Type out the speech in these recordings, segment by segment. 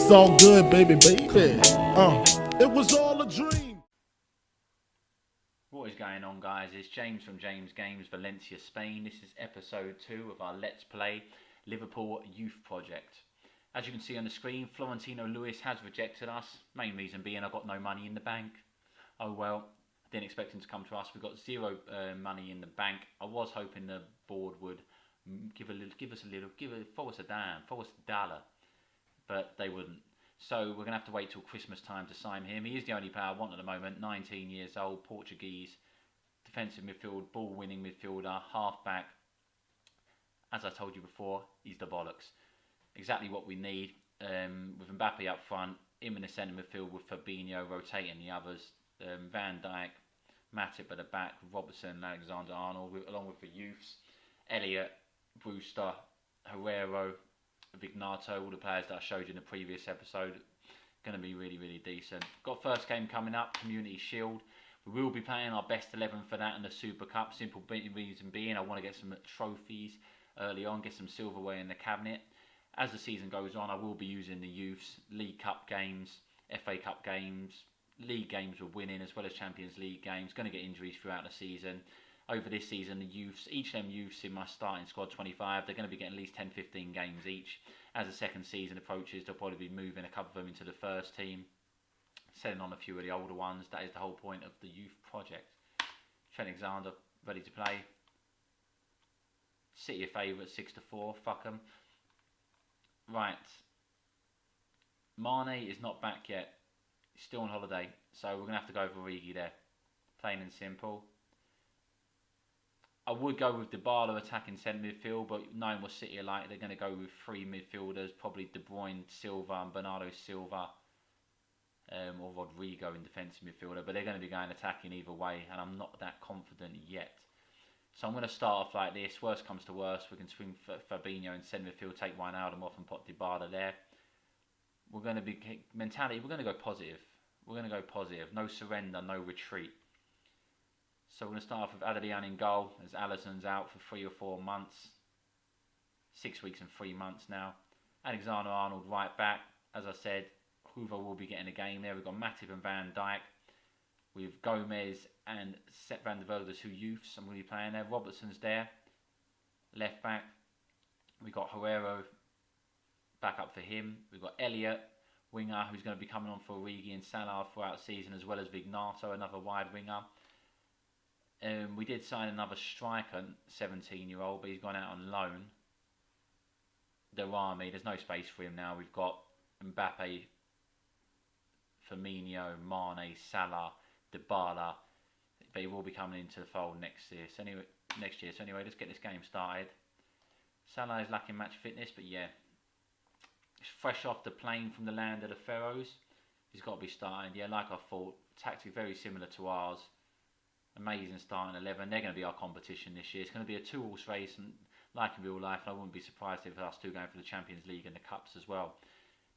It's all good, baby. It was all a dream. What is going on, guys? It's James from James Games, Valencia, Spain. This is episode 2 of our Let's Play Liverpool Youth Project. As you can see on the screen, Florentino Luis has rejected us. Main reason being I've got no money in the bank. Oh well, I didn't expect him to come to us. We've got zero money in the bank. I was hoping the board would throw us a dime, throw us a dollar, but they wouldn't. So we're going to have to wait till Christmas time to sign him. He is the only player I want at the moment, 19 years old, Portuguese, defensive midfield, ball-winning midfielder, half-back. As I told you before, he's the bollocks. Exactly what we need, with Mbappe up front, him in the centre midfield with Fabinho rotating the others, Van Dijk, Matip at the back, Robertson, Alexander-Arnold, along with the youths, Elliott, Brewster, Herrero, Vignato, all the players that I showed you in the previous episode. Going to be really, really decent. Got first game coming up, Community Shield. We will be playing our best 11 for that in the Super Cup. Simple reason being I want to get some trophies early on, get some silverware in the cabinet. As the season goes on, I will be using the youths, League Cup games, FA Cup games, league games we're winning, as well as Champions League games. Going to get injuries throughout the season. Over this season, the youths, each of them youths in my starting squad 25, they're going to be getting at least 10-15 games each. As the second season approaches, they'll probably be moving a couple of them into the first team, selling on a few of the older ones. That is the whole point of the youth project. Trent Alexander ready to play. City are favourites 6-4. Fuck them. Right. Mane is not back yet. He's still on holiday, so we're going to have to go for Origi there. Plain and simple. I would go with Dybala attacking centre midfield, but knowing what City are like, they're going to go with three midfielders, probably De Bruyne, Silva, and Bernardo Silva, or Rodrigo in defensive midfielder. But they're going to be going attacking either way, and I'm not that confident yet. So I'm going to start off like this. Worst comes to worst, we can swing for Fabinho in centre midfield, take Wijnaldum off and put Dybala there. We're going to be mentality. We're going to go positive. We're going to go positive. No surrender, no retreat. So we're going to start off with Adrian in goal, as Alisson's out for 3 or 4 months. 6 weeks and 3 months now. Alexander-Arnold right back. As I said, Hoover will be getting a game there. We've got Matip and Van Dijk. With Gomez and Sepp van der Velde, two youths. I'm going to be playing there. Robertson's there. Left back. We've got Herrero back up for him. We've got Elliott, winger, who's going to be coming on for Origi and Salah throughout the season, as well as Vignato, another wide winger. We did sign another striker, 17-year-old, but he's gone out on loan. Darami, there's no space for him now. We've got Mbappe, Firmino, Mane, Salah, Dybala. They will be coming into the fold next year. So anyway, let's get this game started. Salah is lacking match fitness, but yeah, he's fresh off the plane from the land of the Pharaohs. He's got to be starting. Yeah, like I thought, tactic very similar to ours. Amazing starting 11. They're going to be our competition this year. It's going to be a 2-horse race, and like in real life, and I wouldn't be surprised if us two going for the Champions League and the Cups as well.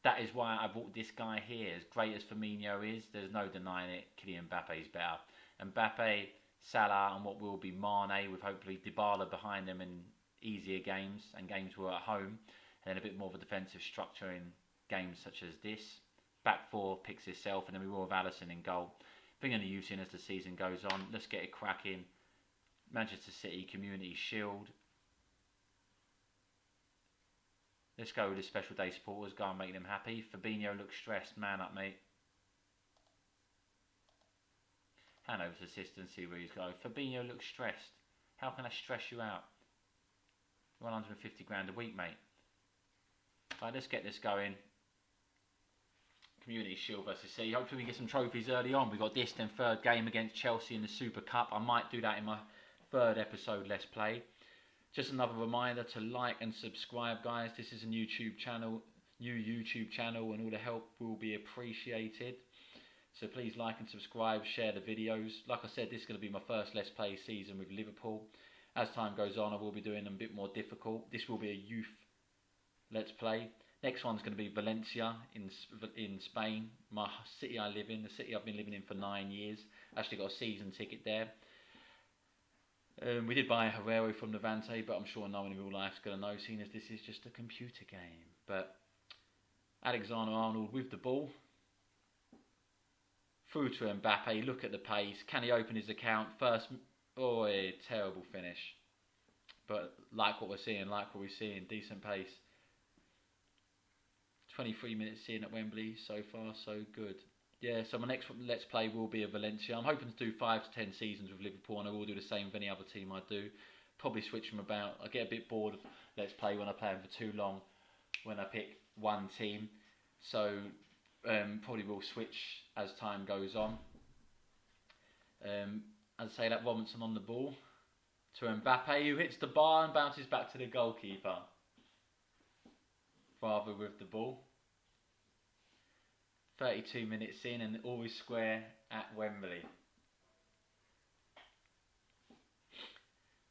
That is why I bought this guy here. As great as Firmino is, there's no denying it. Kylian Mbappe is better. Mbappe, Salah, and what will be Mane, with hopefully Dybala behind them in easier games and games where at home, and then a bit more of a defensive structure in games such as this. Back four picks itself, and then we will have Alisson in goal. Bringing the youth in as the season goes on. Let's get it cracking. Manchester City Community Shield. Let's go with the special day supporters. Go and make them happy. Fabinho looks stressed. Man up, mate. Hand over to assistant, see where he's going. Fabinho looks stressed. How can I stress you out? 150 grand a week, mate. Right, let's get this going. Community Shield versus City. Hopefully we get some trophies early on. We've got this then third game against Chelsea in the Super Cup. I might do that in my third episode Let's Play. Just another reminder to like and subscribe, guys. This is a new YouTube channel, and all the help will be appreciated. So please like and subscribe, share the videos. Like I said, this is going to be my first Let's Play season with Liverpool. As time goes on, I will be doing them a bit more difficult. This will be a youth Let's Play. Next one's going to be Valencia in Spain, my city I live in, the city I've been living in for 9 years. Actually got a season ticket there. We did buy Herrero from Levante, but I'm sure no one in real life is going to know, seeing as this is just a computer game. But Alexander-Arnold with the ball. Through to Mbappe. Look at the pace. Can he open his account? First, terrible finish. But like what we're seeing, decent pace. 23 minutes in at Wembley, so far so good. Yeah, so my next Let's Play will be a Valencia. I'm hoping to do 5 to 10 seasons with Liverpool, and I will do the same with any other team I do. Probably switch them about. I get a bit bored of Let's Play when I play them for too long, when I pick one team. So probably will switch as time goes on. As I say, that Robinson on the ball to Mbappe, who hits the bar and bounces back to the goalkeeper. Father with the ball. 32 minutes in and always square at Wembley.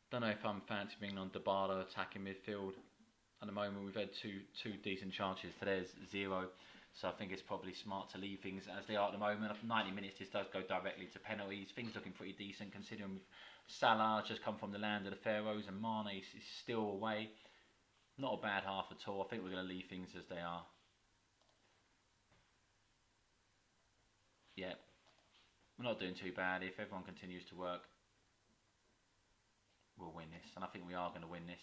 Don't know if I'm fancy bringing on Dybala attacking midfield. At the moment we've had two decent chances. Today's 0. So I think it's probably smart to leave things as they are at the moment. After 90 minutes this does go directly to penalties. Things looking pretty decent considering Salah just come from the land of the Pharaohs and Mane is still away. Not a bad half at all. I think we're going to leave things as they are. Yeah, we're not doing too bad. If everyone continues to work, we'll win this. And I think we are going to win this.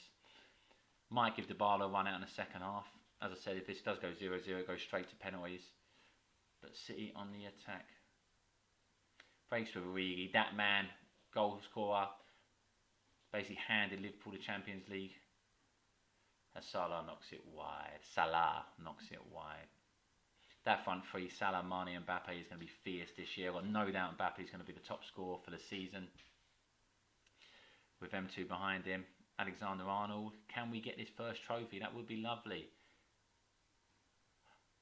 Might give Dybala a run out in the second half. As I said, if this does go 0-0, it goes straight to penalties. But City on the attack. Breaks with Origi. That man, goal scorer, basically handed Liverpool the Champions League. As Salah knocks it wide. That front three, Salah, Mane and Mbappe, is going to be fierce this year. I've got no doubt Mbappe is going to be the top scorer for the season. With them two behind him. Alexander-Arnold. Can we get this first trophy? That would be lovely.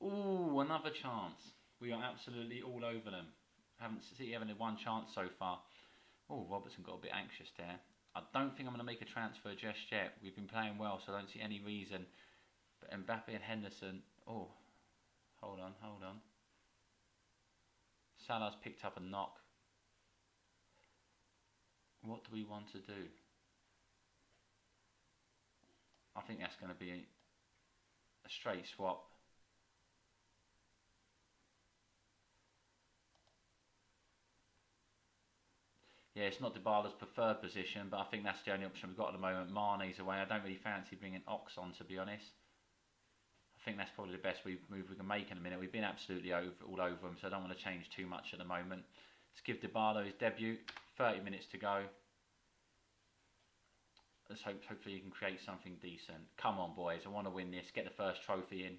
Ooh, another chance. We are absolutely all over them. Haven't seen having one chance so far. Oh, Robertson got a bit anxious there. I don't think I'm going to make a transfer just yet. We've been playing well, so I don't see any reason. But Mbappe and Henderson. Oh, hold on. Salah's picked up a knock. What do we want to do? I think that's going to be a straight swap. Yeah, it's not Dybala's preferred position, but I think that's the only option we've got at the moment. Mane's away. I don't really fancy bringing Ox on, to be honest. I think that's probably the best move we can make in a minute. We've been absolutely all over him, so I don't want to change too much at the moment. Let's give Dybala his debut. 30 minutes to go. Let's hopefully he can create something decent. Come on, boys. I want to win this. Get the first trophy in.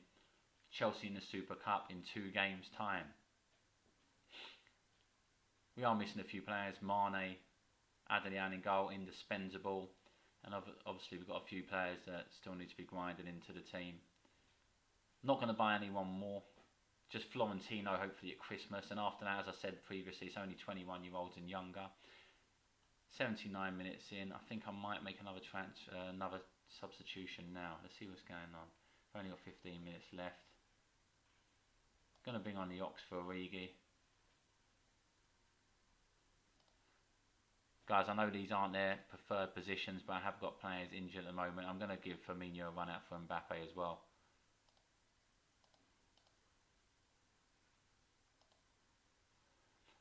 Chelsea in the Super Cup in 2 games' time. We are missing a few players. Mane, Adrian in goal, indispensable. And obviously we've got a few players that still need to be grinded into the team. Not going to buy anyone more. Just Florentino hopefully at Christmas. And after that, as I said previously, it's only 21-year-olds and younger. 79 minutes in. I think I might make another substitution now. Let's see what's going on. We've only got 15 minutes left. Going to bring on the Ox for Origi. Guys, I know these aren't their preferred positions, but I have got players injured at the moment. I'm going to give Firmino a run out for Mbappe as well.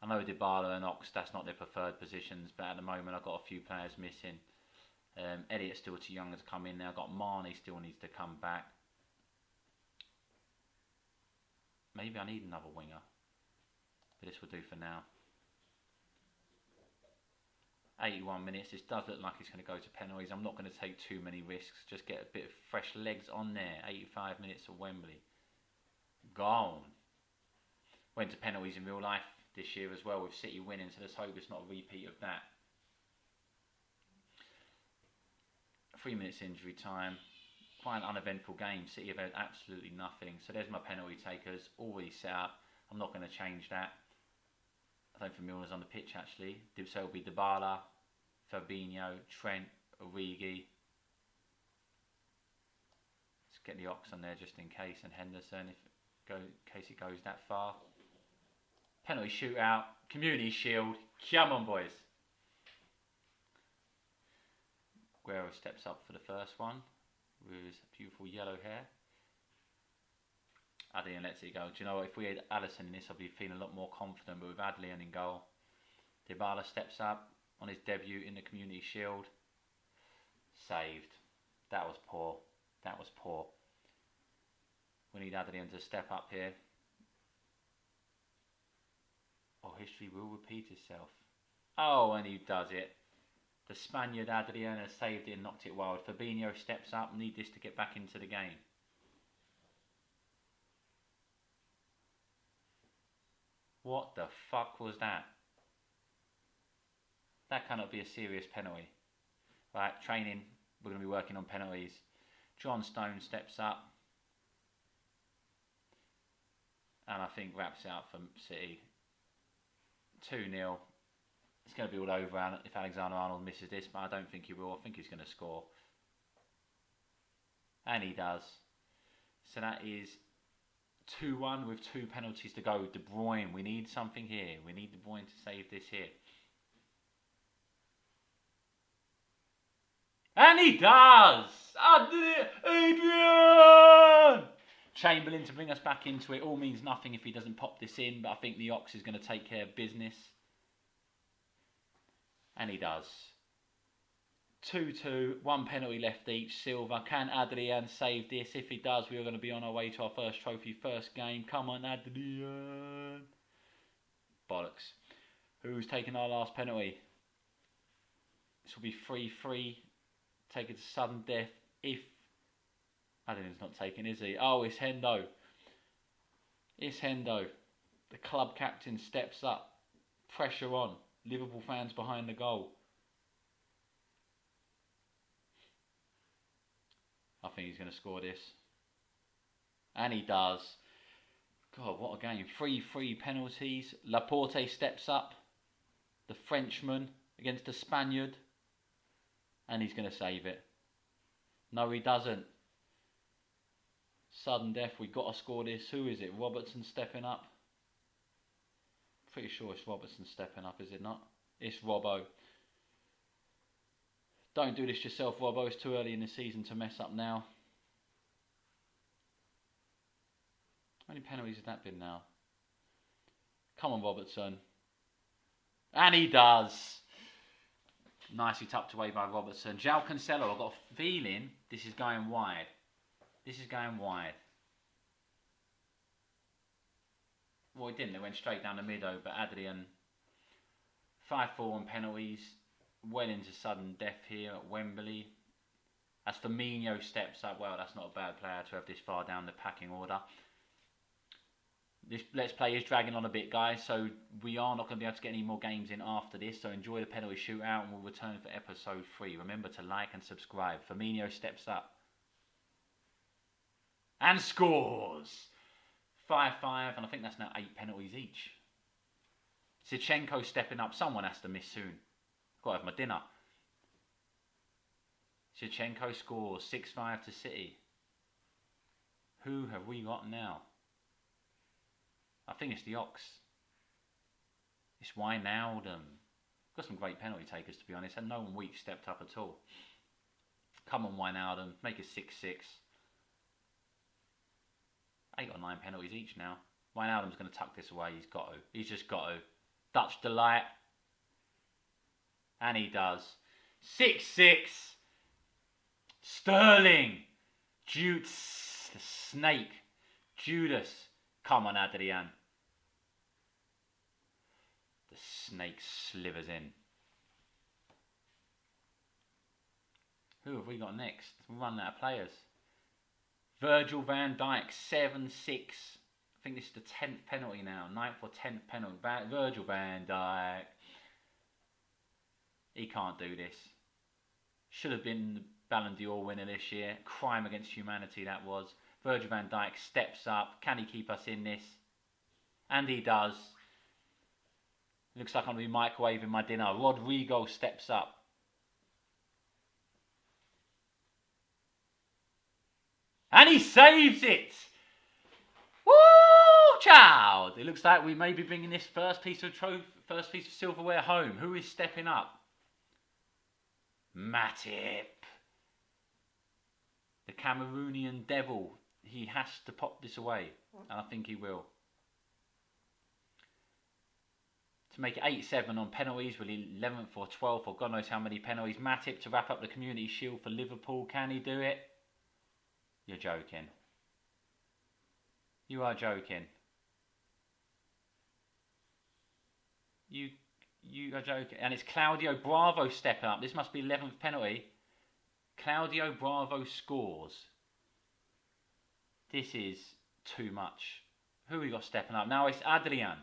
I know Dybala and Ox, that's not their preferred positions, but at the moment I've got a few players missing. Elliott's still too young to come in now. I've got Mane still needs to come back. Maybe I need another winger, but this will do for now. 81 minutes. This does look like it's going to go to penalties. I'm not going to take too many risks. Just get a bit of fresh legs on there. 85 minutes at Wembley. Gone. Went to penalties in real life this year as well with City winning, so let's hope it's not a repeat of that. 3 minutes injury time. Quite an uneventful game. City have had absolutely nothing. So there's my penalty takers. Already set up. I'm not going to change that. I don't think Milner's on the pitch actually. So it'll be Dybala, Fabinho, Trent, Origi. Let's get the Ox on there just in case, and Henderson in case it goes that far. Penalty shootout, Community Shield. Come on, boys. Guerrero steps up for the first one with his beautiful yellow hair. Adrian lets it go. Do you know what? If we had Alisson in this, I'd be feeling a lot more confident. But with Adrian in goal, Dybala steps up on his debut in the Community Shield. Saved. That was poor. That was poor. We need Adrian to step up here. Oh, history will repeat itself. Oh, and he does it. The Spaniard Adrian has saved it and knocked it wild. Fabinho steps up. Need this to get back into the game. What the fuck was that? That cannot be a serious penalty. Right, training. We're going to be working on penalties. John Stone steps up. And I think wraps it up for City. 2-0. It's going to be all over if Alexander-Arnold misses this, but I don't think he will. I think he's going to score. And he does. So that is 2-1 with 2 penalties to go. De Bruyne, we need something here. We need De Bruyne to save this here. And he does! Adrian! Chamberlain to bring us back into it. All means nothing if he doesn't pop this in, but I think the Ox is going to take care of business. And he does. 2-2, 1 penalty left each. Silva, can Adrian save this? If he does, we are going to be on our way to our first trophy, first game. Come on, Adrian. Bollocks. Who's taking our last penalty? This will be 3-3. Take it to sudden death if Adrian's not taking, is he? Oh, it's Hendo. It's Hendo. The club captain steps up. Pressure on. Liverpool fans behind the goal. I think he's going to score this. And he does. God, what a game. 3-3 penalties. Laporte steps up. The Frenchman against the Spaniard. And he's going to save it. No, he doesn't. Sudden death. We've got to score this. Who is it? Robertson stepping up. Pretty sure it's Robertson stepping up, is it not? It's Robbo. Don't do this yourself, Robbo. It's too early in the season to mess up now. How many penalties has that been now? Come on, Robertson. And he does. Nicely tucked away by Robertson. João Cancelo, I've got a feeling this is going wide. This is going wide. Well, it didn't. It went straight down the middle, but Adrian 5-4 on penalties. Well into sudden death here at Wembley. As Firmino steps up, well, that's not a bad player to have this far down the packing order. This Let's Play is dragging on a bit, guys, so we are not going to be able to get any more games in after this, so enjoy the penalty shootout and we'll return for episode 3. Remember to like and subscribe. Firmino steps up. And scores! 5-5, and I think that's now 8 penalties each. Zinchenko stepping up. Someone has to miss soon. Got to have my dinner. Zinchenko scores 6-5 to City. Who have we got now? I think it's the Ox. It's Wijnaldum. Got some great penalty takers, to be honest, and no one weak stepped up at all. Come on, Wijnaldum. Make it 6-6. 8 or 9 penalties each now. Wijnaldum's going to tuck this away. He's got to. He's just got to. Dutch delight. And he does. 6-6. Sterling. Judas. The snake. Judas. Come on, Adrian. The snake slivers in. Who have we got next? We're running out of players. Virgil van Dijk, 7-6. I think this is the 10th penalty now. 9th or 10th penalty. Virgil van Dijk. He can't do this. Should have been the Ballon d'Or winner this year. Crime against humanity that was. Virgil van Dijk steps up. Can he keep us in this? And he does. Looks like I'm going to be microwaving my dinner. Rodrigo steps up. And he saves it! Woo, child! It looks like we may be bringing this first piece of silverware home. Who is stepping up? Matip. The Cameroonian devil. He has to pop this away. And I think he will. To make it 8-7 on penalties, with 11th or 12th, or God knows how many penalties. Matip to wrap up the Community Shield for Liverpool. Can he do it? You're joking. You are joking. You are joking. And it's Claudio Bravo stepping up. This must be 11th penalty. Claudio Bravo scores. This is too much. Who we got stepping up? Now it's Adrian.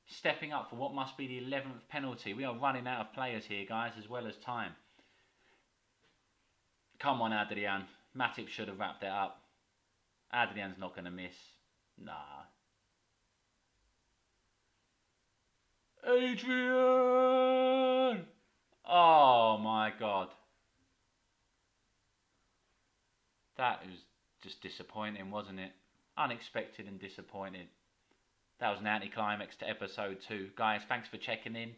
Stepping up for what must be the 11th penalty. We are running out of players here, guys, as well as time. Come on, Adrian. Matip should have wrapped it up. Adrian's not going to miss. Nah. Adrian! Oh, my God. That was just disappointing, wasn't it? Unexpected and disappointed. That was an anticlimax to episode 2. Guys, thanks for checking in.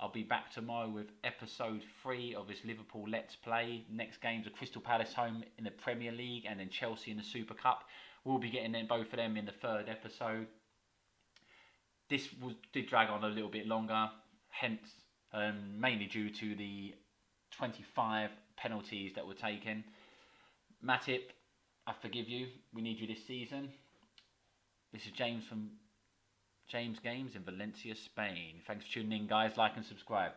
I'll be back tomorrow with episode 3 of this Liverpool Let's Play. Next games are Crystal Palace home in the Premier League and then Chelsea in the Super Cup. We'll be getting both of them in the 3rd episode. This did drag on a little bit longer, hence mainly due to the 25 penalties that were taken. Matip, I forgive you. We need you this season. This is James from James Games in Valencia, Spain. Thanks for tuning in, guys. Like and subscribe.